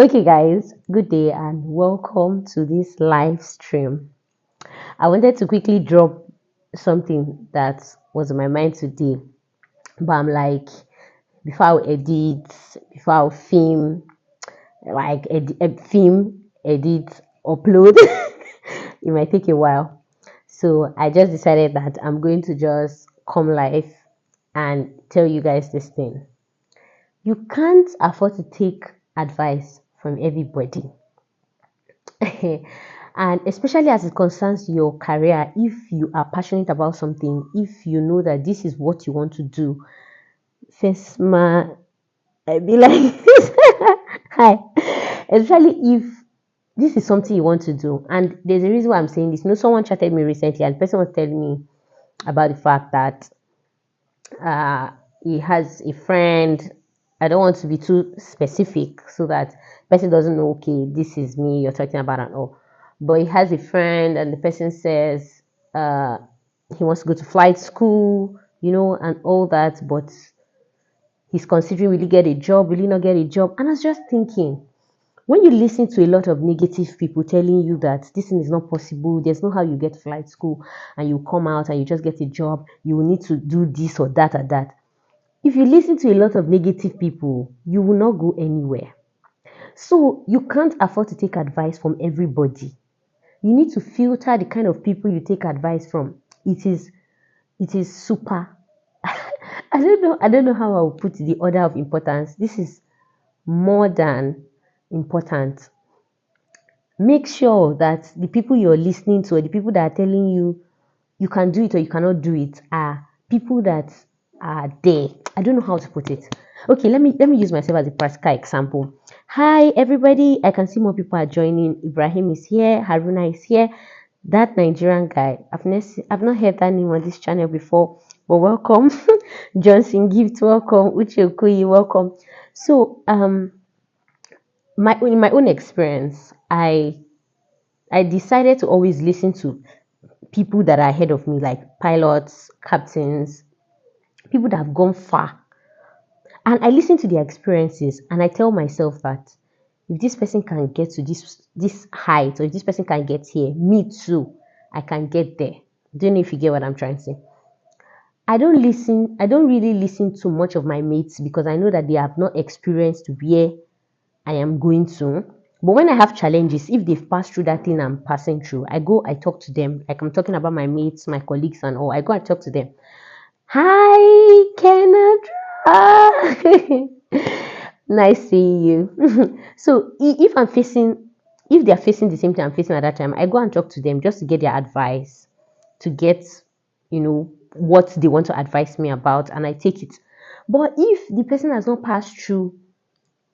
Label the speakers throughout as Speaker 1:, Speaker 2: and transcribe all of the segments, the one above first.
Speaker 1: Okay, guys, good day and welcome to this live stream. I wanted to quickly drop something that was on my mind today, but I'm like, before I edit, before I film, film, edit, upload, it might take a while. So I just decided that I'm going to just come live and tell you guys this thing. You can't afford to take advice from everybody. And especially as it concerns your career, if you are passionate about something, if you know that this is what you want to do, first ma I be like hi. Especially if this is something you want to do. And there's a reason why I'm saying this. You know, someone chatted me recently and the person was telling me about the fact that uh he has a friend. I don't want to be too specific so that person doesn't know, okay, this is me you're talking about and all. But he has a friend and the person says he wants to go to flight school, and all that, but he's considering, will he get a job, will he not get a job? And I was just thinking, when you listen to a lot of negative people telling you that this thing is not possible, there's no how you get flight school and you come out and you just get a job, you will need to do this or that or that. If you listen to a lot of negative people, you will not go anywhere. So you can't afford to take advice from everybody. You need to filter the kind of people you take advice from. It is super. I don't know how I will put the order of importance. This is more than important. Make sure that the people you're listening to or the people that are telling you you can do it or you cannot do it are people that are there. I don't know how to put it. Okay, let me use myself as a practical example. Hi everybody, I can see more people are joining. Ibrahim is here, Haruna is here. That Nigerian guy, I've not heard that name on this channel before, but welcome. Johnson Gift, welcome. Uche Okoye, welcome. So in my own experience, I decided to always listen to people that are ahead of me, like pilots, captains, people that have gone far. And I listen to their experiences and I tell myself that if this person can get to this height, or if this person can get here, me too, I can get there. Don't know if you get what I'm trying to say. I don't really listen to much of my mates because I know that they have not experienced where I am going to. But when I have challenges, if they've passed through that thing I'm passing through, I talk to them. Like I'm talking about my mates, my colleagues, and all. I go and talk to them. Hi, Canada. Nice seeing you. So if they're facing the same thing I'm facing at that time, I go and talk to them just to get their advice, to get, what they want to advise me about, and I take it. But if the person has not passed through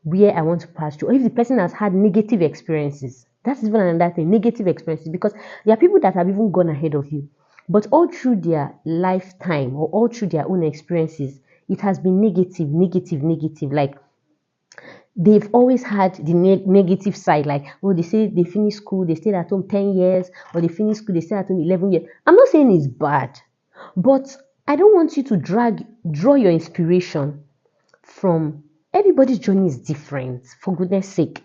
Speaker 1: where I want to pass through, or if the person has had negative experiences, that's even another thing, negative experiences, because there are people that have even gone ahead of you, but all through their lifetime or all through their own experiences, it has been negative, negative, negative. Like they've always had the negative side, like, oh, they say they finish school, they stayed at home 10 years, or they finish school, they stayed at home 11 years. I'm not saying it's bad, but I don't want you to draw your inspiration from everybody's journey is different. For goodness sake,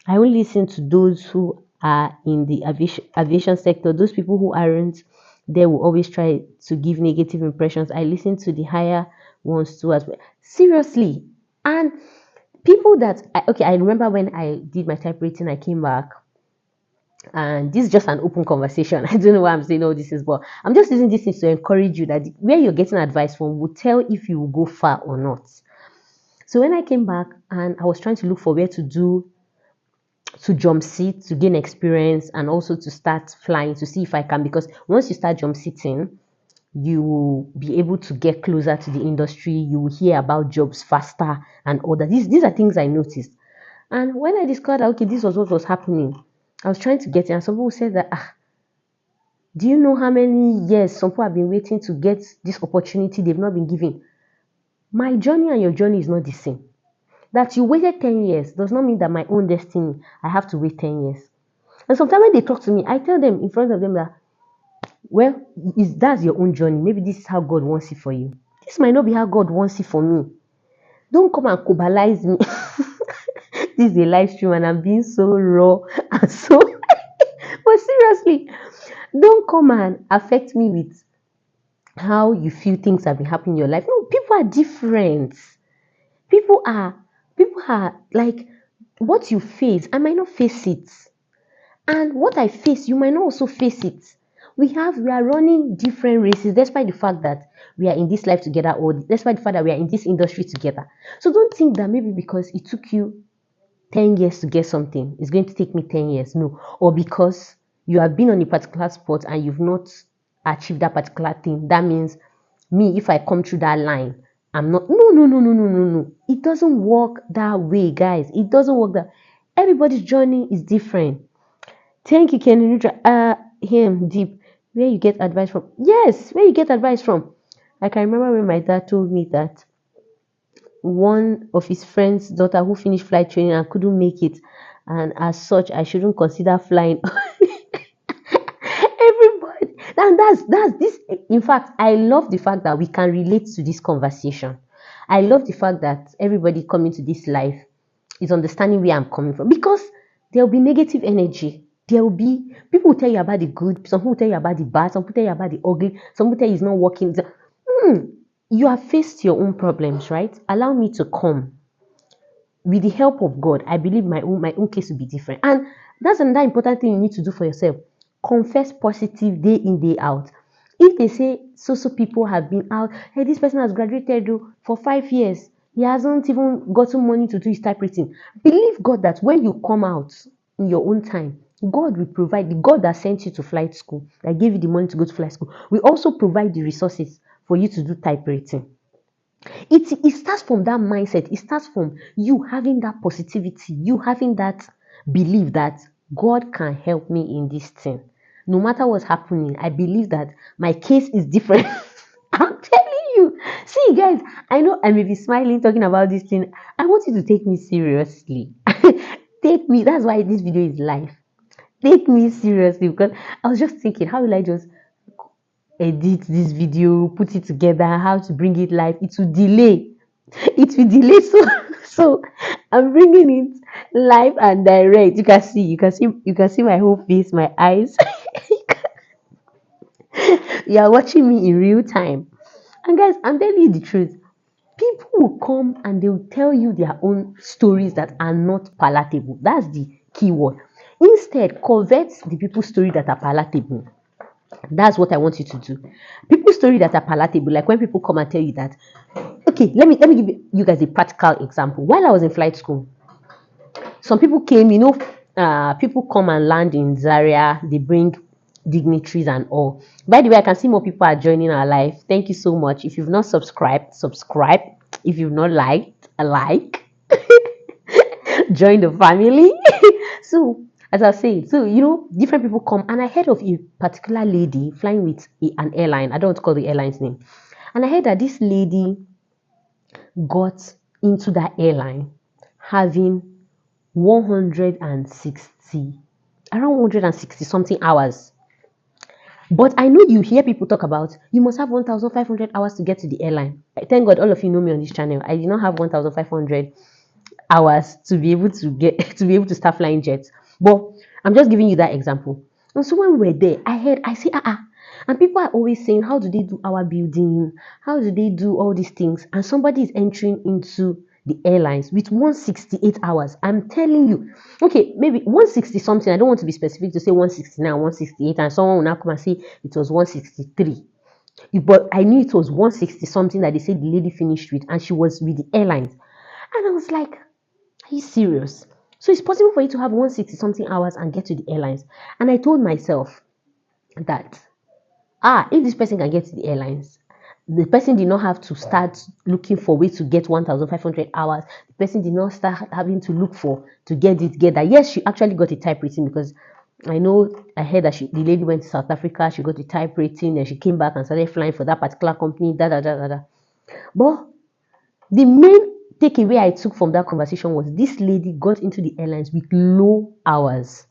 Speaker 1: I only listen to those who are in the aviation sector. Those people who aren't, they will always try to give negative impressions. I listen to the higher ones too as well. Seriously. And people I remember when I did my typewriting, I came back, and this is just an open conversation. I don't know why I'm saying all this is, but I'm just using this thing to encourage you that where you're getting advice from will tell if you will go far or not. So when I came back and I was trying to look for where to jump seat to gain experience and also to start flying to see if I can, because once you start jump seating, you will be able to get closer to the industry. You will hear about jobs faster and all that. These are things I noticed. And when I discovered that, okay, this was what was happening, I was trying to get it. And some people said that, do you know how many years some people have been waiting to get this opportunity they've not been given? My journey and your journey is not the same. That you waited 10 years does not mean that my own destiny, I have to wait 10 years. And sometimes when they talk to me, I tell them in front of them that, well, that's your own journey. Maybe this is how God wants it for you. This might not be how God wants it for me. Don't come and cobalize me. This is a live stream and I'm being so raw and so. But seriously, don't come and affect me with how you feel things have been happening in your life. No, people are different. People are people are like what you face, I might not face it. And what I face, you might not also face it. We are running different races despite the fact that we are in this life together, or despite the fact that we are in this industry together. So don't think that maybe because it took you 10 years to get something, it's going to take me 10 years. No. Or because you have been on a particular spot and you've not achieved that particular thing, that means me, if I come through that line, I'm not. No, no, no, no, no, no, no. It doesn't work that way, guys. It doesn't work that. Everybody's journey is different. Thank you, Kenny. Him deep. Where you get advice from? Yes, where you get advice from? I can remember when my dad told me that one of his friend's daughter who finished flight training and couldn't make it, and as such, I shouldn't consider flying. Everybody, and that's this. In fact, I love the fact that we can relate to this conversation. I love the fact that everybody coming to this life is understanding where I'm coming from, because there will be negative energy. There will be people will tell you about the good, some people will tell you about the bad, some people tell you about the ugly, some people tell you it's not working. Hmm, you have faced your own problems, right? Allow me to come with the help of God. I believe my own case will be different. And that's another important thing you need to do for yourself. Confess positive day in, day out. If they say so people have been out, hey, this person has graduated for 5 years, he hasn't even gotten money to do his typewriting. Believe God that when you come out in your own time, God will provide. The God that sent you to flight school, that gave you the money to go to flight school, will also provide the resources for you to do typewriting. It starts from that mindset. It starts from you having that positivity, you having that belief that God can help me in this thing. No matter what's happening, I believe that my case is different. I'm telling you. See, guys, I know I may be smiling talking about this thing. I want you to take me seriously. Take me. That's why this video is live. Take me seriously, because I was just thinking, how will I just edit this video, put it together, how to bring it live? It will delay. It will delay. So I'm bringing it live and direct. You can see my whole face, my eyes. You are watching me in real time. And guys, I'm telling you the truth. People will come and they will tell you their own stories that are not palatable. That's the key word. Instead, convert the people's story that are palatable. That's what I want you to do. People's story that are palatable, like when people come and tell you that. Okay, let me give you guys a practical example. While I was in flight school, some people came, people come and land in Zaria, they bring dignitaries and all. By the way, I can see more people are joining our live. Thank you so much. If you've not subscribed, subscribe. If you've not liked, a like. Join the family. So, as I was saying, different people come, and I heard of a particular lady flying with an airline. I don't want to call the airline's name. And I heard that this lady got into that airline having 160, around 160 something hours. But I know you hear people talk about you must have 1,500 hours to get to the airline. Thank God all of you know me on this channel. I did not have 1,500 hours to be able to get to be able to start flying jets. But I'm just giving you that example. And so when we were there, I see and people are always saying, how do they do our building? How do they do all these things? And somebody is entering into the airlines with 168 hours. I'm telling you, okay, maybe 160 something. I don't want to be specific to say 169, 168, and someone will now come and say it was 163. But I knew it was 160 something that they said the lady finished with, and she was with the airlines. And I was like, are you serious? So it's possible for you to have 160 something hours and get to the airlines. And I told myself that, if this person can get to the airlines, the person did not have to start looking for ways to get 1,500 hours. The person did not start having to look for to get it together. Yes, she actually got a typewriting, because I heard that the lady went to South Africa, she got the typewriting, and she came back and started flying for that particular company. But the main takeaway I took from that conversation was this lady got into the airlines with low hours.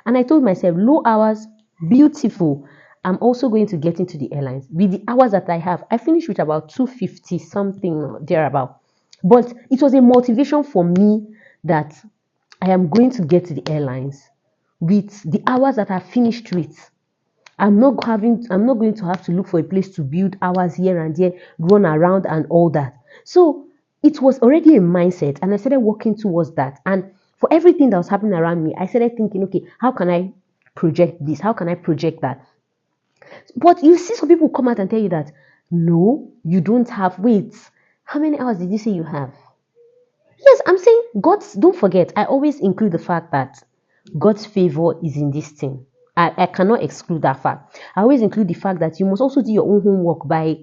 Speaker 1: And I told myself, low hours, beautiful. I'm also going to get into the airlines. With the hours that I have, I finished with about 250 something thereabout. But it was a motivation for me that I am going to get to the airlines with the hours that I finished with. I'm not going to have to look for a place to build hours here and there, run around and all that. So it was already a mindset, and I started working towards that. And for everything that was happening around me, I started thinking, okay, how can I project this? How can I project that? But you see some people come out and tell you that no, you don't have, wait, how many hours did you say you have? Yes, I'm saying God's, don't forget, I always include the fact that God's favor is in this thing. I cannot exclude that fact. I always include the fact that you must also do your own homework by,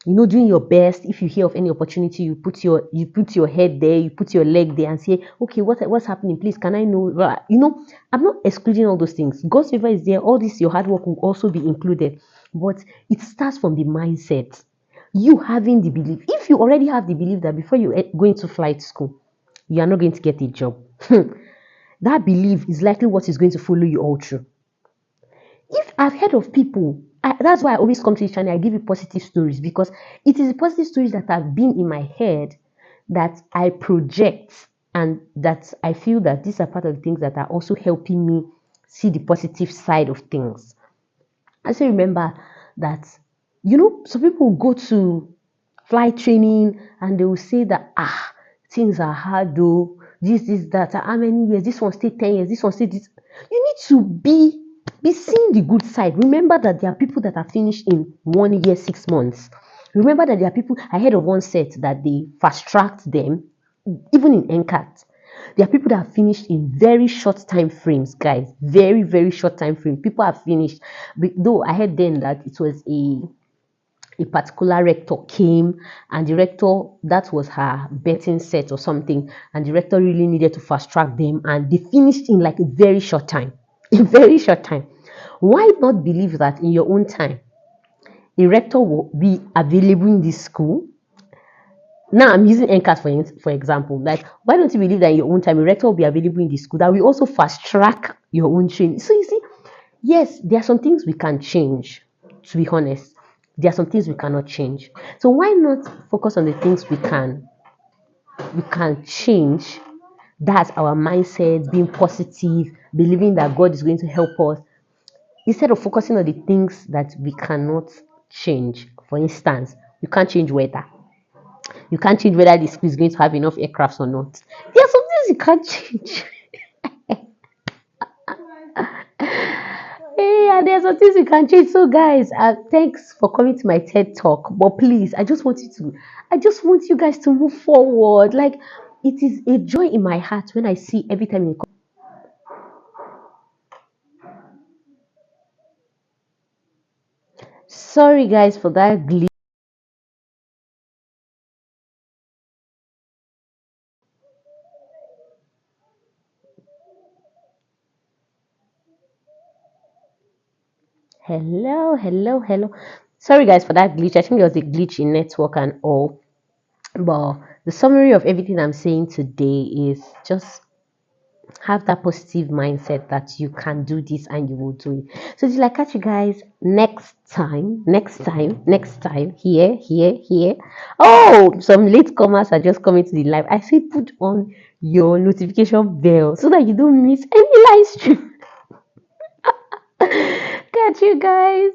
Speaker 1: doing your best. If you hear of any opportunity, you put your head there, you put your leg there and say, okay, what's happening? Please, can I know? I'm not excluding all those things. God's favor is there. All this, your hard work will also be included. But it starts from the mindset. You having the belief. If you already have the belief that before you go into flight school, you are not going to get a job. That belief is likely what is going to follow you all through. If I've heard of people, that's why I always come to this channel. I give you positive stories because it is the positive stories that have been in my head that I project, and that I feel that these are part of the things that are also helping me see the positive side of things. I still remember that, some people go to flight training and they will say that, things are hard though, this, that, how many years, this one stay 10 years, this one stay this. You need to be seeing the good side. Remember that there are people that are finished in 1 year, 6 months. Remember that there are people, I heard of one set that they fast tracked them, even in NCAT. There are people that have finished in very short time frames, guys. Very, very short time frame. People have finished. But though I heard then that it was a particular rector came, and the rector, that was her betting set or something, and the rector really needed to fast track them, and they finished in like a very short time. A very short time. Why not believe that in your own time a rector will be available in this school? Now I'm using NCAT for example. Like, why don't you believe that in your own time a rector will be available in the school that will also fast track your own training? So you see, yes, there are some things we can change. To be honest, there are some things we cannot change. So why not focus on the things we can change? That's our mindset, being positive, believing that God is going to help us, instead of focusing on the things that we cannot change. For instance, you can't change weather. You can't change whether the school is going to have enough aircrafts or not. There are some things you can't change. Yeah, there's some things you can change. So, guys, thanks for coming to my TED talk. But please, I just want you guys to move forward. Like, it is a joy in my heart when I see every time you come. Sorry, guys, for that glitch. Hello, hello, hello. Sorry, guys, for that glitch. I think there was a glitch in network and all. But the summary of everything I'm saying today is just have that positive mindset that you can do this and you will do it. So till I catch you guys next time, here. Oh, some latecomers are just coming to the live. I say put on your notification bell so that you don't miss any live stream. Catch you guys.